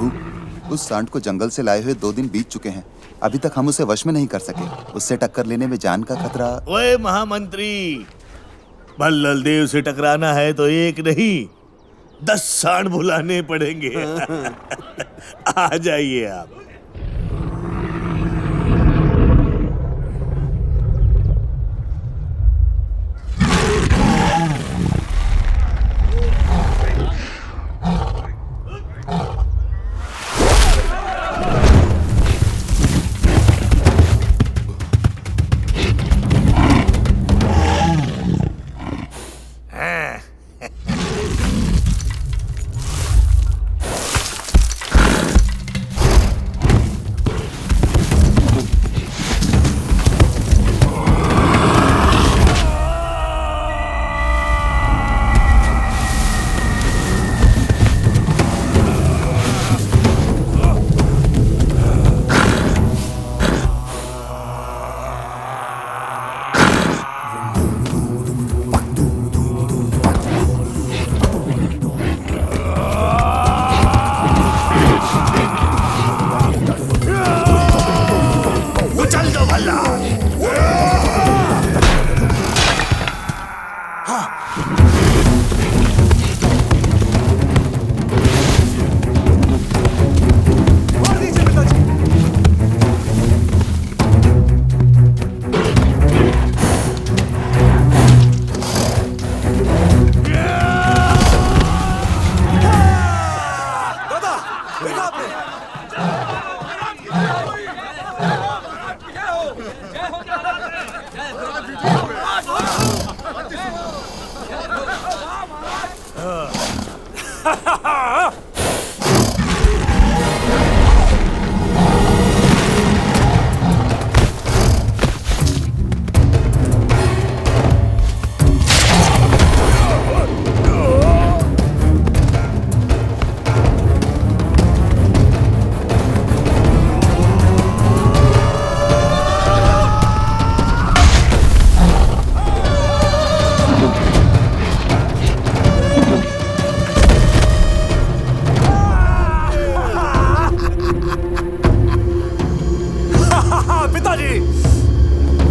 प्रभु, उस सांड को जंगल से लाए हुए 2 दिन बीत चुके हैं। अभी तक हम उसे वश में नहीं कर सके। उससे टक्कर लेने में जान का खतरा। ओए महामंत्री, भल्लल देव से टकराना है तो एक नहीं 10 सांड बुलाने पड़ेंगे। आ जाइए आप।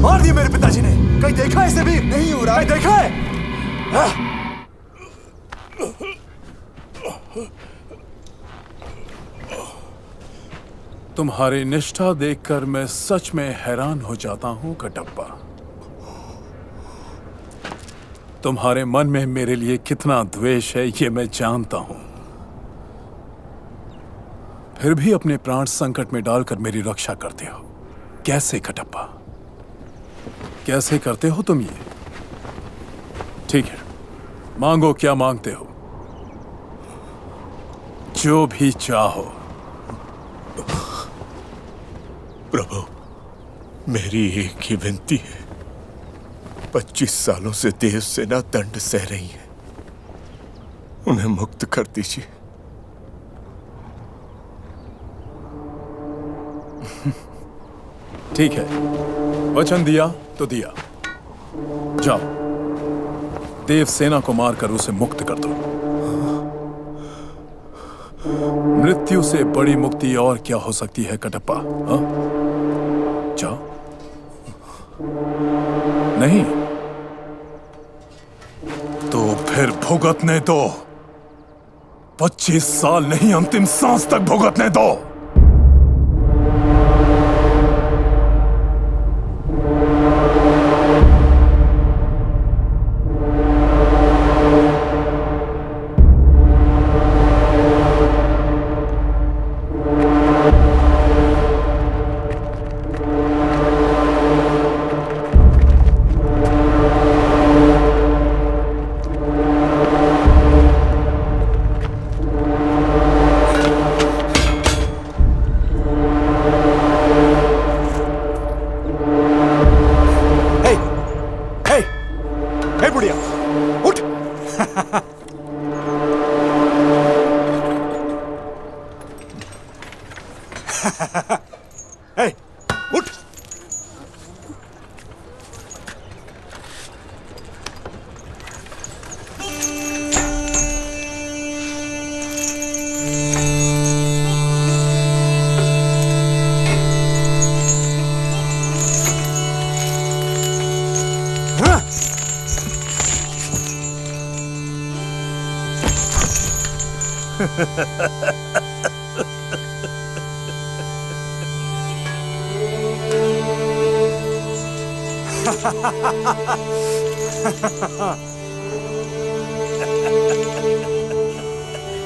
मार दिया मेरे पिताजी ने। कहीं देखा है इसे भी? नहीं हो रहा। कहीं देखा है? तुम्हारी निष्ठा देखकर मैं सच में हैरान हो जाता हूं कटप्पा। तुम्हारे मन में मेरे लिए कितना द्वेष है ये मैं जानता हूं, फिर भी अपने प्राण संकट में डालकर मेरी रक्षा करते हो। कैसे कटप्पा, कैसे करते हो तुम ये? ठीक है, मांगो, क्या मांगते हो? जो भी चाहो। प्रभु, मेरी एक ही विनती है। 25 सालों से देव सेना दंड सह रही है, उन्हें मुक्त कर दीजिए। ठीक है, वचन दिया तो दिया। जाओ, देव सेना को मारकर उसे मुक्त कर दो। मृत्यु से बड़ी मुक्ति और क्या हो सकती है कटप्पा? हाँ? जाओ। नहीं तो फिर भुगतने दो। 25 साल नहीं, अंतिम सांस तक भुगतने दो।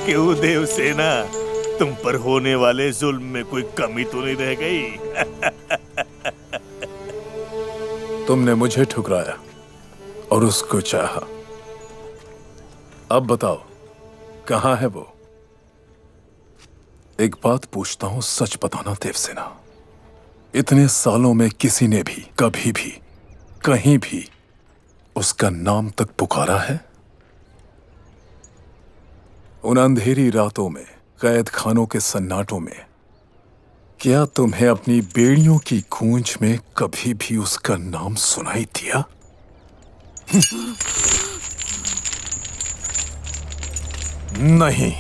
क्यों देवसेना, तुम पर होने वाले जुल्म में कोई कमी तो नहीं रह गई? तुमने मुझे ठुकराया और उसको चाहा। अब बताओ, कहां है वो? एक बात पूछता हूं, सच बताना देवसेना। इतने सालों में किसी ने भी कभी भी कहीं भी उसका नाम तक पुकारा है? उन अंधेरी रातों में, कैद खानों के सन्नाटों में, क्या तुम्हें अपनी बेड़ियों की गूंज में कभी भी उसका नाम सुनाई दिया? नहीं।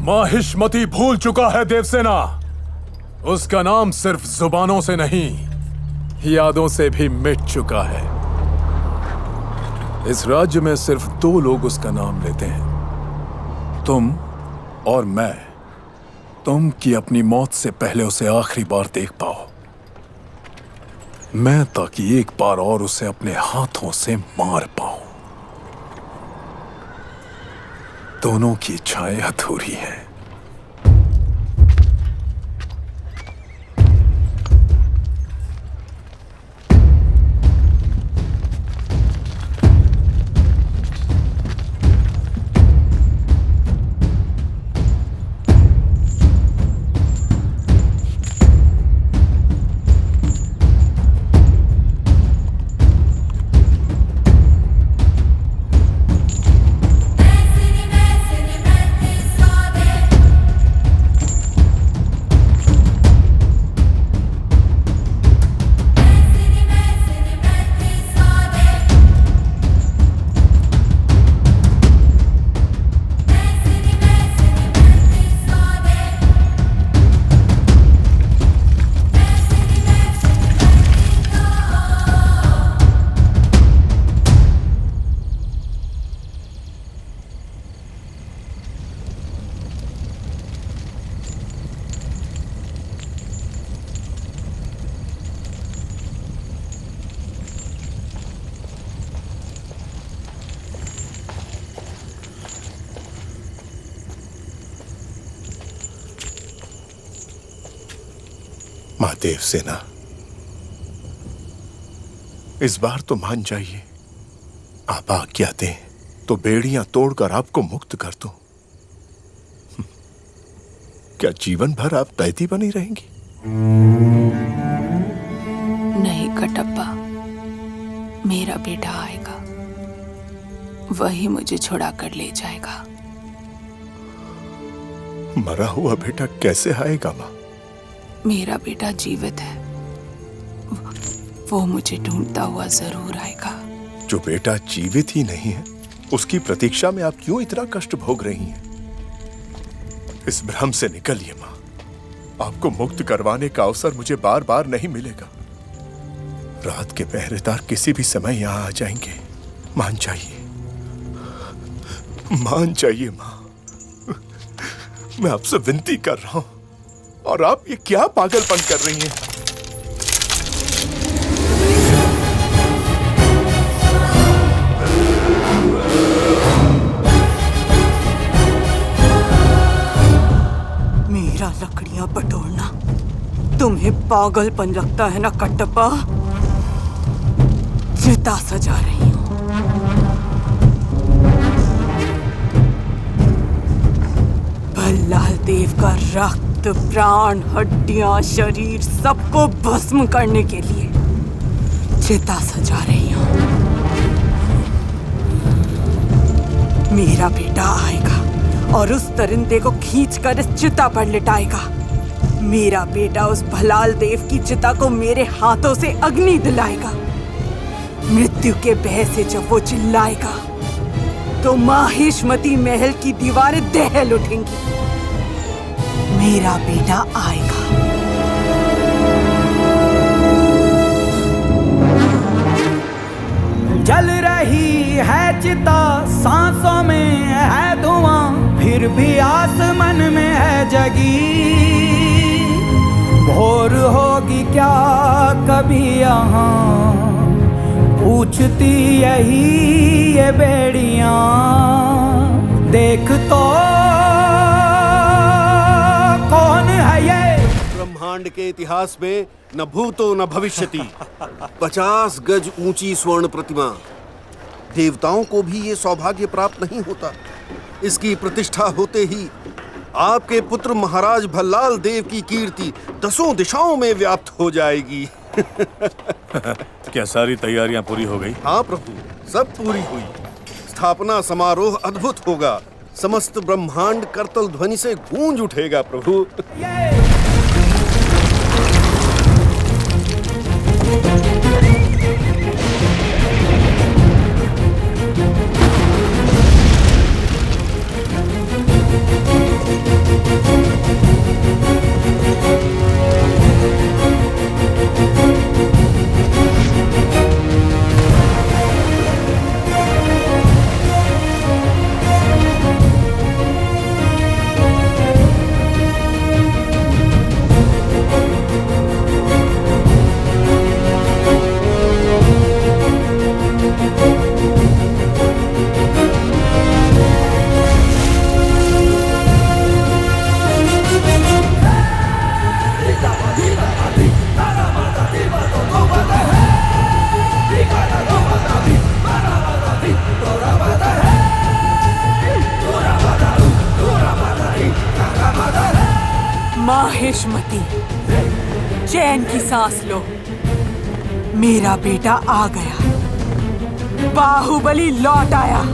माहिष्मती भूल चुका है देवसेना। उसका नाम सिर्फ जुबानों से नहीं, यादों से भी मिट चुका है। इस राज्य में सिर्फ 2 लोग उसका नाम लेते हैं, तुम और मैं। तुम कि अपनी मौत से पहले उसे आखिरी बार देख पाओ, मैं ताकि एक बार और उसे अपने हाथों से मार पाऊं। दोनों की इच्छाएं अधूरी हैं। मां देवसेना, इस बार तो मान जाइए। आप आज्ञा दें तो बेड़ियां तोड़कर आपको मुक्त कर दूं। क्या जीवन भर आप कैदी बनी रहेंगी? नहीं कटप्पा, मेरा बेटा आएगा, वही मुझे छुड़ा कर ले जाएगा। मरा हुआ बेटा कैसे आएगा मां? मेरा बेटा जीवित है, वो मुझे ढूंढता हुआ जरूर आएगा। जो बेटा जीवित ही नहीं है, उसकी प्रतीक्षा में आप क्यों इतना कष्ट भोग रही हैं? इस भ्रम से निकलिए मां। आपको मुक्त करवाने का अवसर मुझे बार बार नहीं मिलेगा। रात के पहरेदार किसी भी समय यहां आ जाएंगे। मान जाइए, मान जाइए मां। मैं आपसे विनती कर रहा हूं, और आप ये क्या पागलपन कर रही हैं? मेरा लकड़ियां बटोरना तुम्हें पागलपन लगता है ना कटप्पा? चिता सजा रही हूं। भल्लाल देव का रक्त, प्राण, हड्डियां, शरीर सबको भस्म करने के लिए चिता सजा रही हूं। मेरा बेटा आएगा और उस दरिंदे को खींचकर इस चिता पर लिटाएगा। मेरा बेटा उस भलाल देव की चिता को मेरे हाथों से अग्नि दिलाएगा। मृत्यु के भय से जब वो चिल्लाएगा तो माहिष्मती महल की दीवारें दहल उठेंगी। मेरा बेटा आएगा। जल रही है चिता, सांसों में है धुआं। फिर भी आस मन में है जगी, भोर होगी क्या कभी यहाँ, पूछती यही ये बेड़ियां। देख तो कौन है ये? ब्रह्मांड के इतिहास में न भूतो न भविष्यति 50 गज ऊंची स्वर्ण प्रतिमा। देवताओं को भी ये सौभाग्य प्राप्त नहीं होता। इसकी प्रतिष्ठा होते ही आपके पुत्र महाराज भल्लाल देव की कीर्ति 10 दिशाओं में व्याप्त हो जाएगी। क्या सारी तैयारियां पूरी हो गई? हाँ प्रभु, सब पूरी हुई। स्थापना समारोह अद्भुत होगा। समस्त ब्रह्मांड करतल ध्वनि से गूंज उठेगा प्रभु। माहिष्मती, चैन की सांस लो। मेरा बेटा आ गया, बाहुबली लौट आया।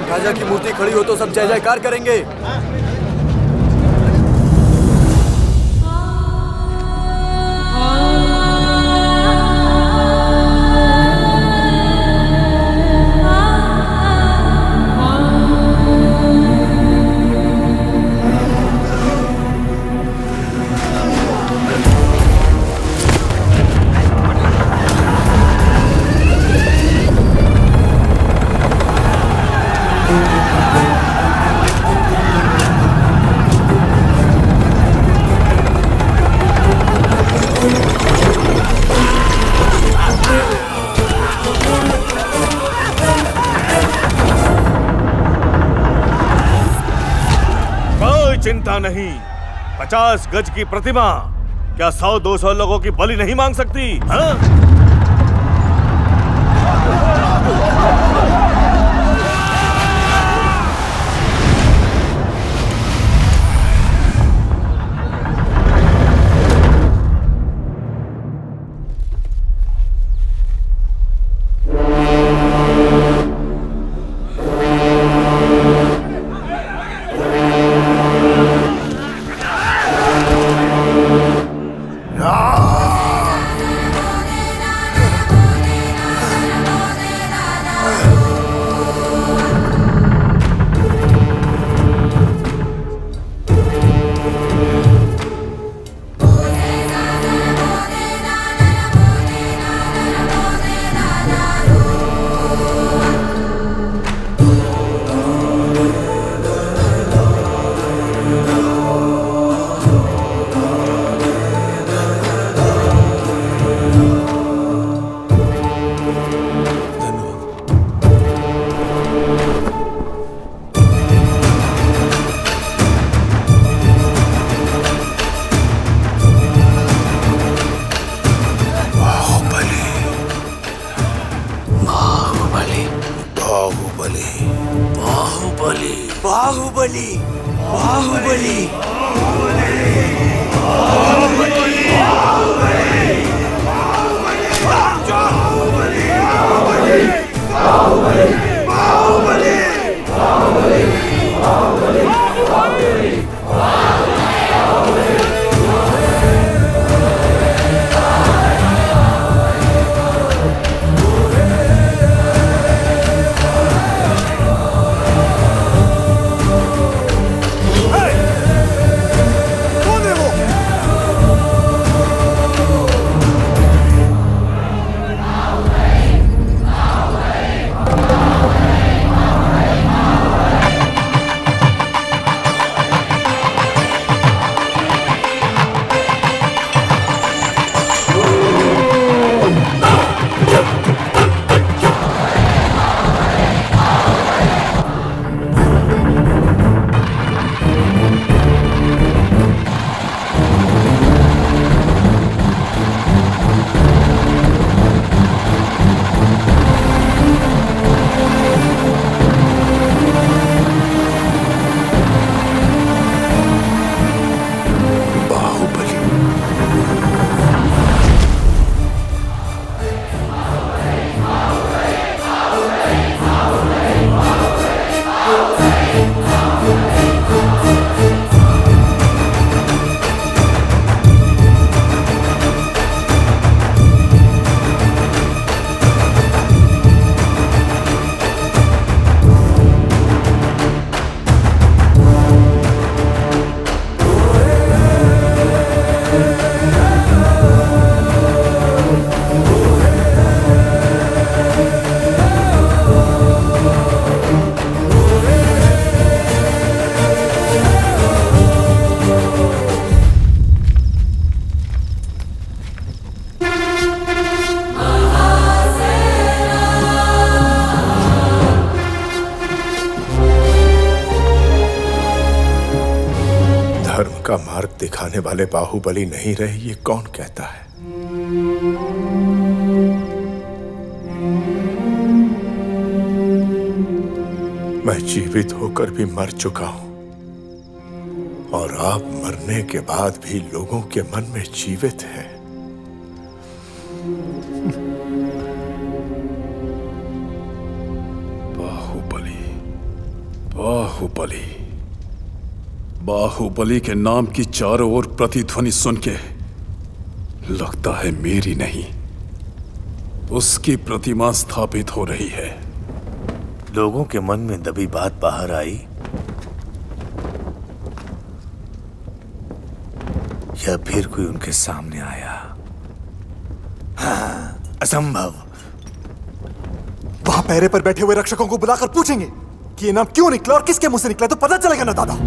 राजा की मूर्ति खड़ी हो तो सब जय जयकार करेंगे। चिंता नहीं। 50 गज की प्रतिमा क्या 100-200 लोगों की बलि नहीं मांग सकती? हाँ? बाहुबली बाहुबली धर्म का मार्ग दिखाने वाले बाहुबली नहीं रहे, ये कौन कहता है? मैं जीवित होकर भी मर चुका हूं और आप मरने के बाद भी लोगों के मन में जीवित हैं। बाहुबली बाहुबली बाहुबली के नाम की चारों ओर प्रतिध्वनि सुन के लगता है मेरी नहीं, उसकी प्रतिमा स्थापित हो रही है। लोगों के मन में दबी बात बाहर आई या फिर कोई उनके सामने आया? हाँ, असंभव। वहां पहरे पर बैठे हुए रक्षकों को बुलाकर पूछेंगे कि ये नाम क्यों निकला और किसके मुंह से निकला, तो पता चलेगा ना दादा।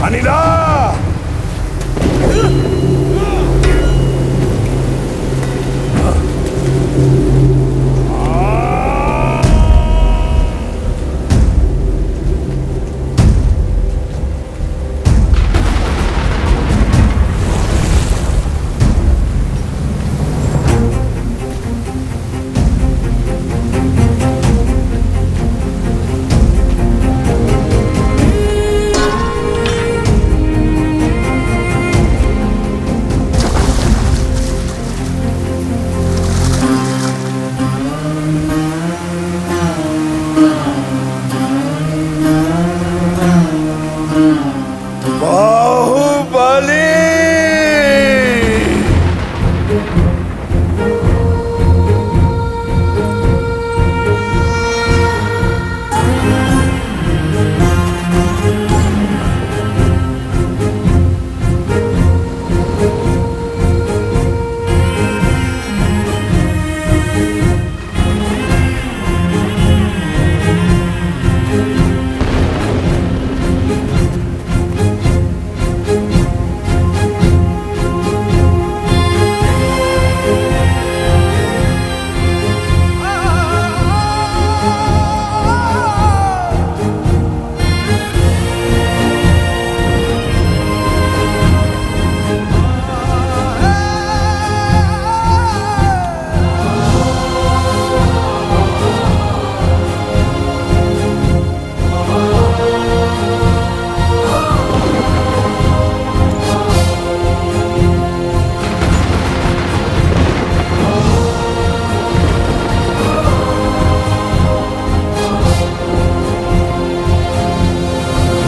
अनिला!